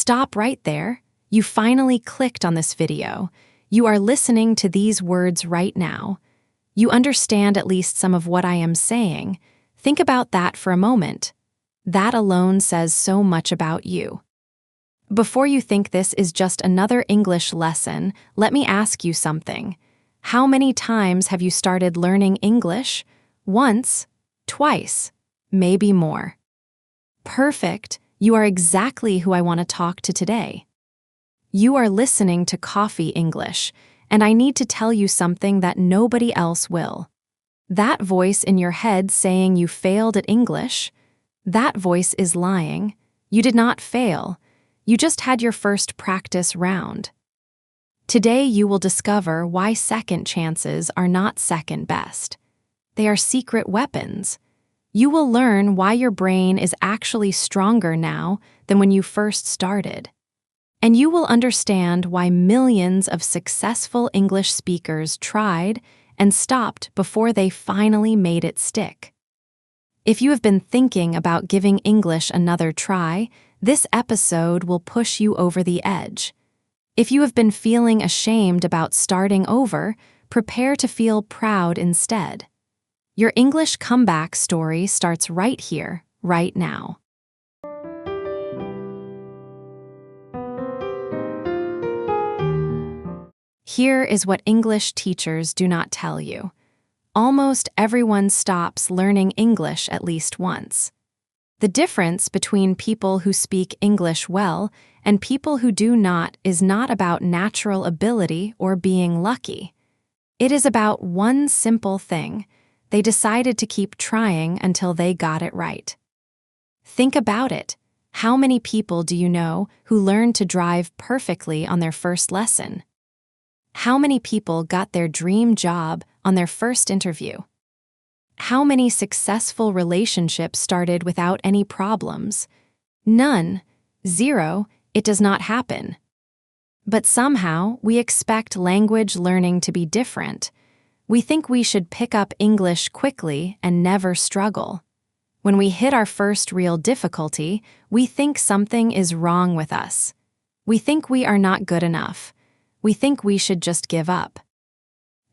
Stop right there. You finally clicked on this video. You are listening to these words right now. You understand at least some of what I am saying. Think about that for a moment. That alone says so much about you. Before you think this is just another English lesson, let me ask you something. How many times have you started learning English? Once, twice, maybe more. Perfect. You are exactly who I want to talk to today. You are listening to Coffee English, and I need to tell you something that nobody else will. That voice in your head saying you failed at English, that voice is lying. You did not fail. You just had your first practice round. Today you will discover why second chances are not second best. They are secret weapons. You will learn why your brain is actually stronger now than when you first started. And you will understand why millions of successful English speakers tried and stopped before they finally made it stick. If you have been thinking about giving English another try, this episode will push you over the edge. If you have been feeling ashamed about starting over, prepare to feel proud instead. Your English comeback story starts right here, right now. Here is what English teachers do not tell you. Almost everyone stops learning English at least once. The difference between people who speak English well and people who do not is not about natural ability or being lucky. It is about one simple thing. They decided to keep trying until they got it right. Think about it. How many people do you know who learned to drive perfectly on their first lesson? How many people got their dream job on their first interview? How many successful relationships started without any problems? None. Zero. It does not happen. But somehow, we expect language learning to be different. We think we should pick up English quickly and never struggle. When we hit our first real difficulty, we think something is wrong with us. We think we are not good enough. We think we should just give up.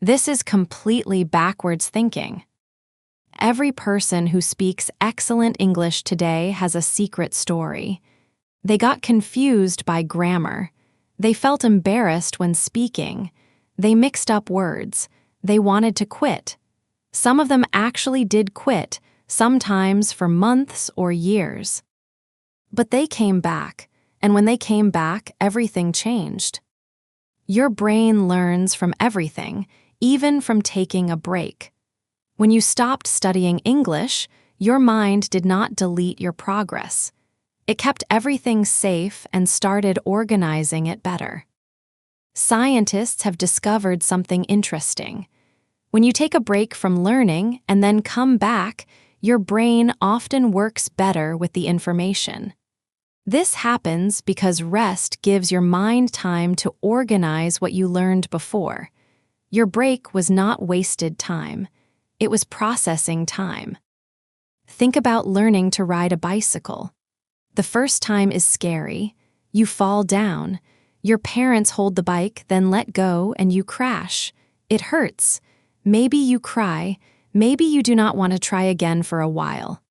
This is completely backwards thinking. Every person who speaks excellent English today has a secret story. They got confused by grammar. They felt embarrassed when speaking. They mixed up words. They wanted to quit. Some of them actually did quit, sometimes for months or years. But they came back, and when they came back, everything changed. Your brain learns from everything, even from taking a break. When you stopped studying English, your mind did not delete your progress. It kept everything safe and started organizing it better. Scientists have discovered something interesting. When you take a break from learning and then come back, your brain often works better with the information. This happens because rest gives your mind time to organize what you learned before. Your break was not wasted time. It was processing time. Think about learning to ride a bicycle. The first time is scary. You fall down. Your parents hold the bike, then let go, and you crash. It hurts. Maybe you cry. Maybe you do not want to try again for a while.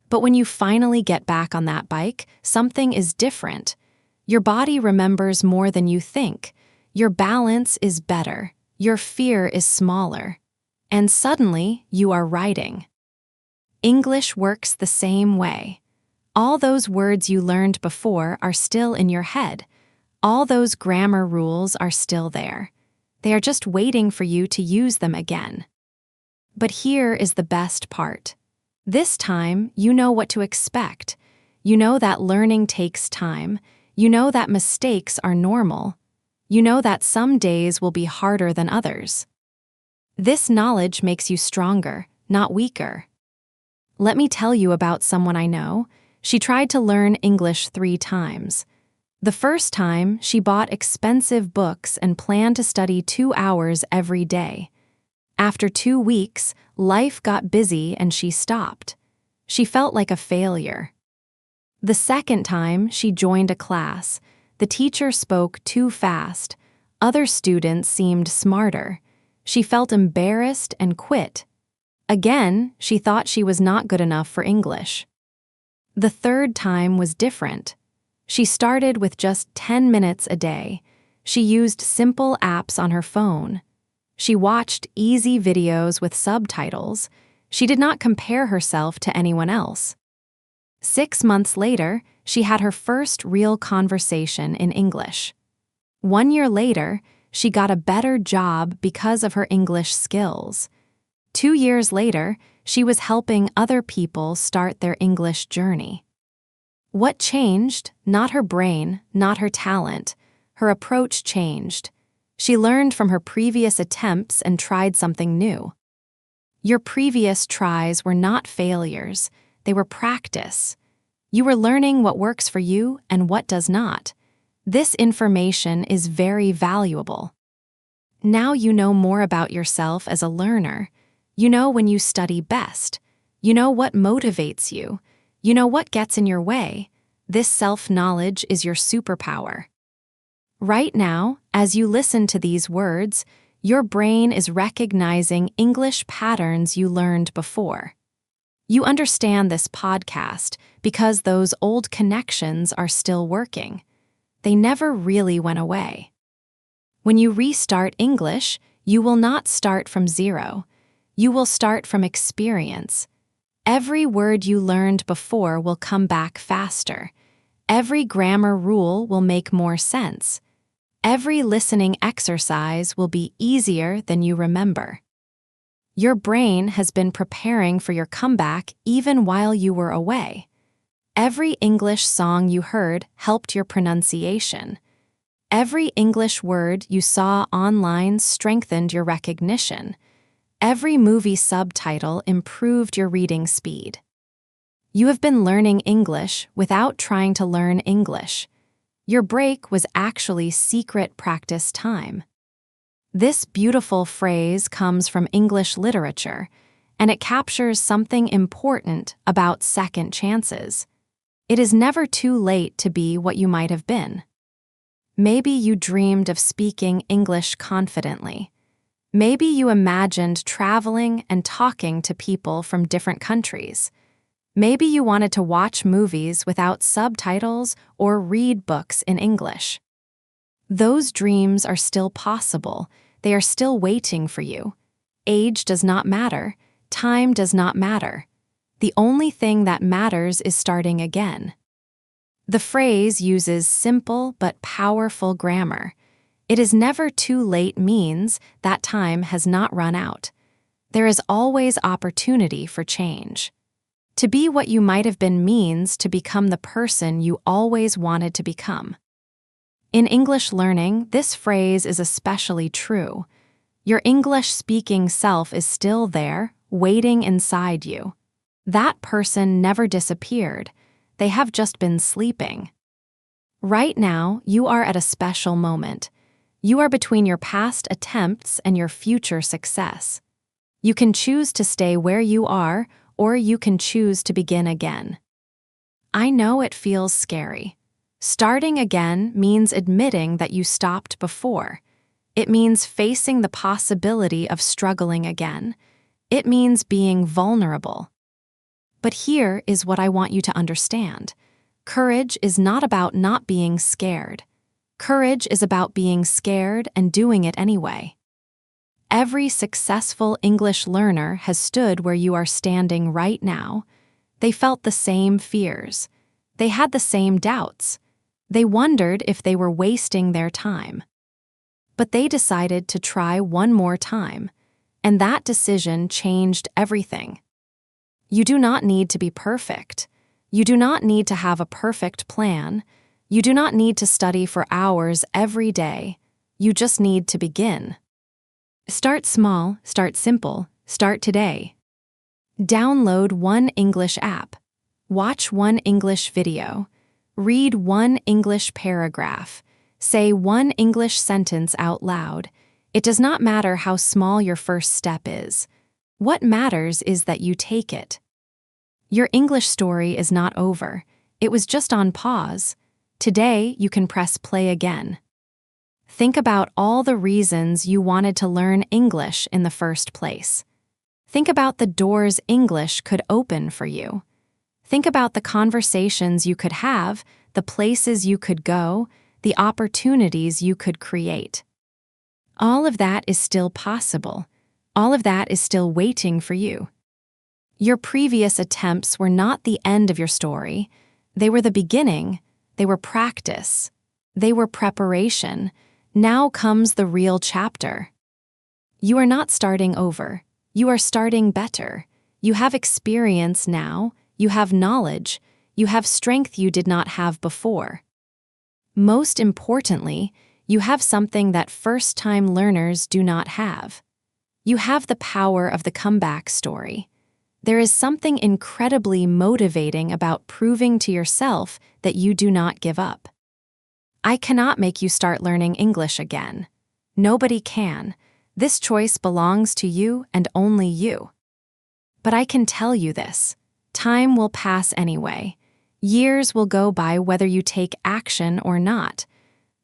But when you finally get back on that bike, something is different. Your body remembers more than you think. Your balance is better. Your fear is smaller. And suddenly, you are riding. English works the same way. All those words you learned before are still in your head. All those grammar rules are still there. They are just waiting for you to use them again. But here is the best part. This time, you know what to expect. You know that learning takes time. You know that mistakes are normal. You know that some days will be harder than others. This knowledge makes you stronger, not weaker. Let me tell you about someone I know. She tried to learn English 3 times. The first time, she bought expensive books and planned to study 2 hours every day. After 2 weeks, life got busy and she stopped. She felt like a failure. The second time she joined a class, the teacher spoke too fast. Other students seemed smarter. She felt embarrassed and quit. Again, she thought she was not good enough for English. The third time was different. She started with just 10 minutes a day. She used simple apps on her phone. She watched easy videos with subtitles. She did not compare herself to anyone else. 6 months later, she had her first real conversation in English. 1 year later, she got a better job because of her English skills. 2 years later, she was helping other people start their English journey. What changed? Not her brain, not her talent. Her approach changed. She learned from her previous attempts and tried something new. Your previous tries were not failures, they were practice. You were learning what works for you and what does not. This information is very valuable. Now you know more about yourself as a learner. You know when you study best. You know what motivates you. You know what gets in your way. This self-knowledge is your superpower. Right now, as you listen to these words, your brain is recognizing English patterns you learned before. You understand this podcast because those old connections are still working. They never really went away. When you restart English, you will not start from zero. You will start from experience. Every word you learned before will come back faster. Every grammar rule will make more sense. Every listening exercise will be easier than you remember. Your brain has been preparing for your comeback even while you were away. Every English song you heard helped your pronunciation. Every English word you saw online strengthened your recognition. Every movie subtitle improved your reading speed. You have been learning English without trying to learn English. Your break was actually secret practice time. This beautiful phrase comes from English literature, and it captures something important about second chances. It is never too late to be what you might have been. Maybe you dreamed of speaking English confidently. Maybe you imagined traveling and talking to people from different countries. Maybe you wanted to watch movies without subtitles or read books in English. Those dreams are still possible. They are still waiting for you. Age does not matter. Time does not matter. The only thing that matters is starting again. The phrase uses simple but powerful grammar. It is never too late means that time has not run out. There is always opportunity for change. To be what you might have been means to become the person you always wanted to become. In English learning, this phrase is especially true. Your English-speaking self is still there, waiting inside you. That person never disappeared. They have just been sleeping. Right now, you are at a special moment. You are between your past attempts and your future success. You can choose to stay where you are, or you can choose to begin again. I know it feels scary. Starting again means admitting that you stopped before. It means facing the possibility of struggling again. It means being vulnerable. But here is what I want you to understand. Courage is not about not being scared. Courage is about being scared and doing it anyway. Every successful English learner has stood where you are standing right now. They felt the same fears. They had the same doubts. They wondered if they were wasting their time. But they decided to try one more time, and that decision changed everything. You do not need to be perfect. You do not need to have a perfect plan. You do not need to study for hours every day. You just need to begin. Start small, start simple, start today. Download one English app. Watch one English video. Read one English paragraph. Say one English sentence out loud. It does not matter how small your first step is. What matters is that you take it. Your English story is not over. It was just on pause. Today, you can press play again. Think about all the reasons you wanted to learn English in the first place. Think about the doors English could open for you. Think about the conversations you could have, the places you could go, the opportunities you could create. All of that is still possible. All of that is still waiting for you. Your previous attempts were not the end of your story. They were the beginning. They were practice. They were preparation. Now comes the real chapter. You are not starting over. You are starting better. You have experience now. You have knowledge. You have strength you did not have before. Most importantly, you have something that first-time learners do not have. You have the power of the comeback story. There is something incredibly motivating about proving to yourself that you do not give up. I cannot make you start learning English again. Nobody can. This choice belongs to you and only you. But I can tell you this. Time will pass anyway. Years will go by whether you take action or not.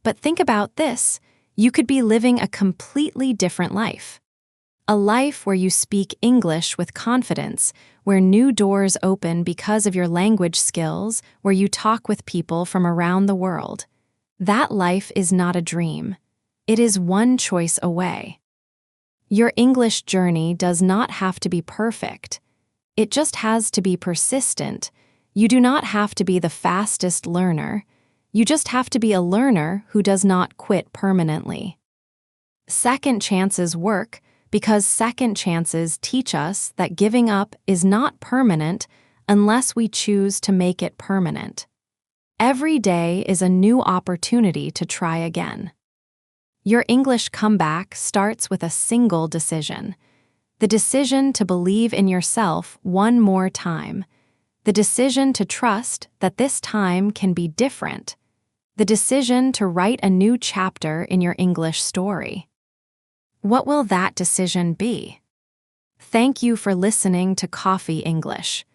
But think about this. You could be living a completely different life. A life where you speak English with confidence, where new doors open because of your language skills, where you talk with people from around the world. That life is not a dream. It is one choice away. Your English journey does not have to be perfect. It just has to be persistent. You do not have to be the fastest learner. You just have to be a learner who does not quit permanently. Second chances work because second chances teach us that giving up is not permanent unless we choose to make it permanent. Every day is a new opportunity to try again. Your English comeback starts with a single decision. The decision to believe in yourself one more time. The decision to trust that this time can be different. The decision to write a new chapter in your English story. What will that decision be? Thank you for listening to Coffee English.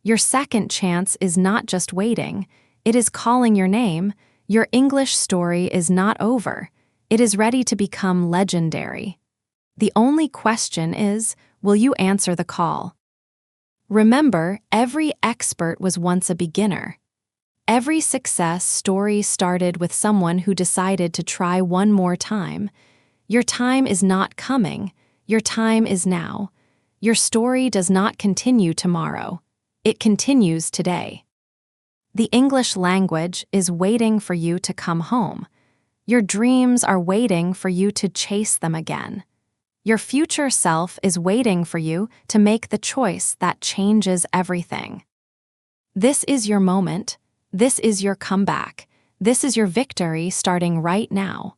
Your second chance is not just waiting. It is calling your name. Your English story is not over. It is ready to become legendary. The only question is, will you answer the call? Remember, every expert was once a beginner. Every success story started with someone who decided to try one more time. Your time is not coming. Your time is now. Your story does not continue tomorrow. It continues today. The English language is waiting for you to come home. Your dreams are waiting for you to chase them again. Your future self is waiting for you to make the choice that changes everything. This is your moment. This is your comeback. This is your victory starting right now.